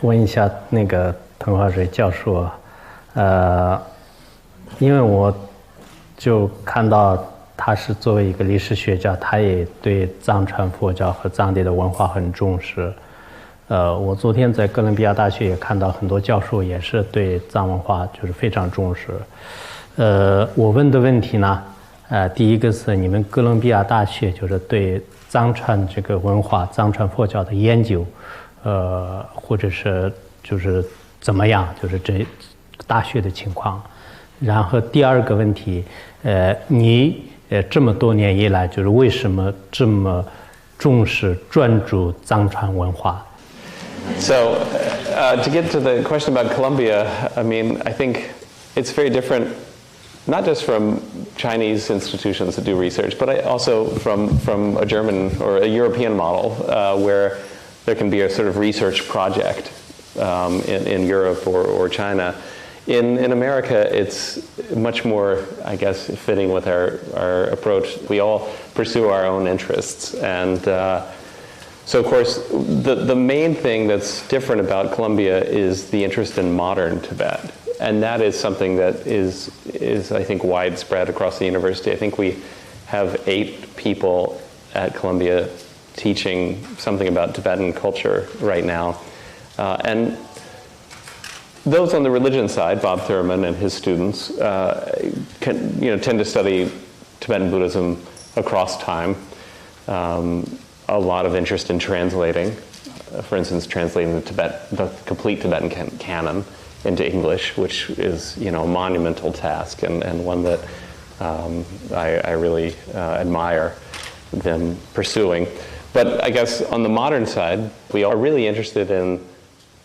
问一下那个滕华睿教授，因为我就看到他是作为一个历史学家，他也对藏传佛教和藏地的文化很重视。我昨天在哥伦比亚大学也看到很多教授也是对藏文化就是非常重视。我问的问题呢，第一个是你们哥伦比亚大学就是对藏传这个文化、藏传佛教的研究，或者是就是怎么样，就是这大学的情况。然后第二个问题，你这么多年以来，就是为什么这么重视专注藏传文化？ So, to get to the question about Colombia, I mean, I think it's very different, not just from Chinese institutions that do research, but also from a German or a European model, where there can be a sort of research project in Europe or China. In America, it's much more, I guess, fitting with our approach. We all pursue our own interests, and so, of course, the main thing that's different about Colombia is the interest in modern Tibet, and that is something that is I think, widespread across the university. I think we have 8 people at Columbia teaching something about Tibetan culture right now, and those on the religion side, Bob Thurman and his students, tend to study Tibetan Buddhism across time. A lot of interest in translating, for instance, translating the complete Tibetan canon into English, which is a monumental task and one that I really admire them pursuing. But I guess on the modern side, we are really interested in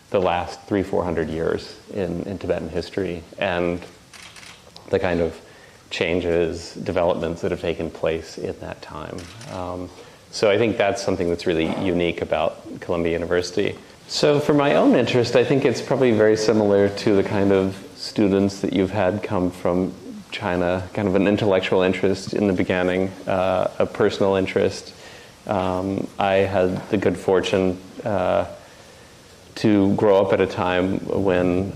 the last 300-400 years in Tibetan history and the kind of changes, developments that have taken place in that time. So I think that's something that's really unique about Columbia University. So for my own interest, I think it's probably very similar to the kind of students that you've had come from China, kind of an intellectual interest in the beginning, a personal interest. I had the good fortune to grow up at a time when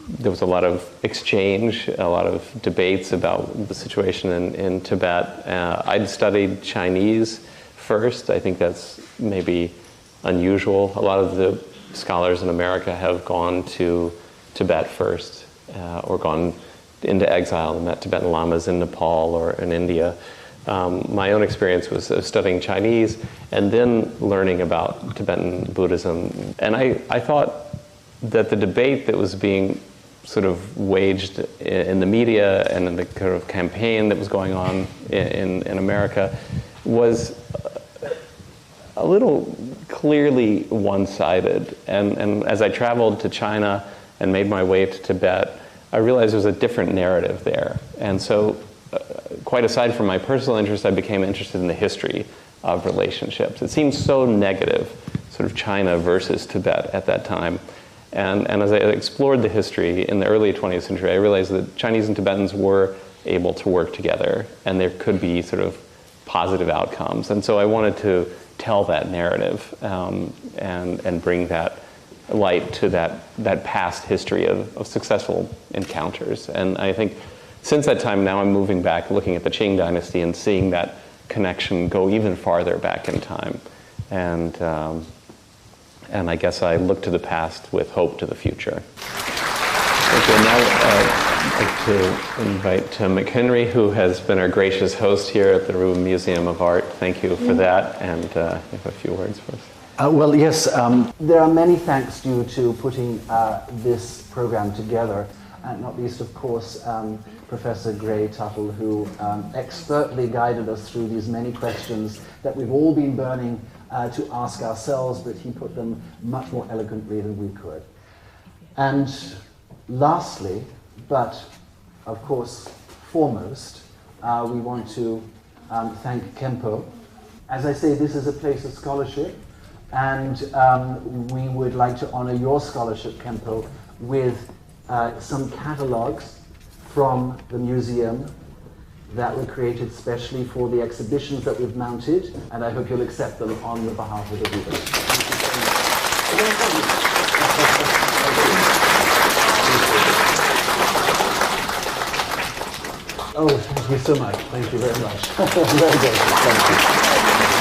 there was a lot of exchange, a lot of debates about the situation in Tibet. I'd studied Chinese first. I think that's maybe unusual. A lot of the scholars in America have gone to Tibet first, or gone into exile and met Tibetan lamas in Nepal or in India. My own experience was studying Chinese and then learning about Tibetan Buddhism. And I thought that the debate that was being sort of waged in the media and in the kind of campaign that was going on in America was a little clearly one-sided. And as I traveled to China and made my way to Tibet, I realized there was a different narrative there. And so quite aside from my personal interest, I became interested in the history of relationships. It seemed so negative, sort of China versus Tibet at that time. And as I explored the history in the early 20th century, I realized that Chinese and Tibetans were able to work together, and there could be sort of positive outcomes. And so I wanted to tell that narrative and bring that light to that past history of successful encounters. And I think since that time now I'm moving back, looking at the Qing dynasty and seeing that connection go even farther back in time. And I guess I look to the past with hope to the future. Okay, now I'd like to invite McHenry, who has been our gracious host here at the Rubin Museum of Art. Thank you for that, and you have a few words for us. Well, yes, there are many thanks due to putting this program together, and not least, of course, Professor Gray Tuttle, who expertly guided us through these many questions that we've all been burning to ask ourselves, but he put them much more eloquently than we could. And lastly, but of course foremost, we want to thank Kempo. As I say, this is a place of scholarship, and we would like to honor your scholarship, Kempo, with some catalogs from the museum that were created specially for the exhibitions that we've mounted, and I hope you'll accept them on the behalf of the Rubin. Oh, thank you so much. Thank you very much. Very good. Thank you.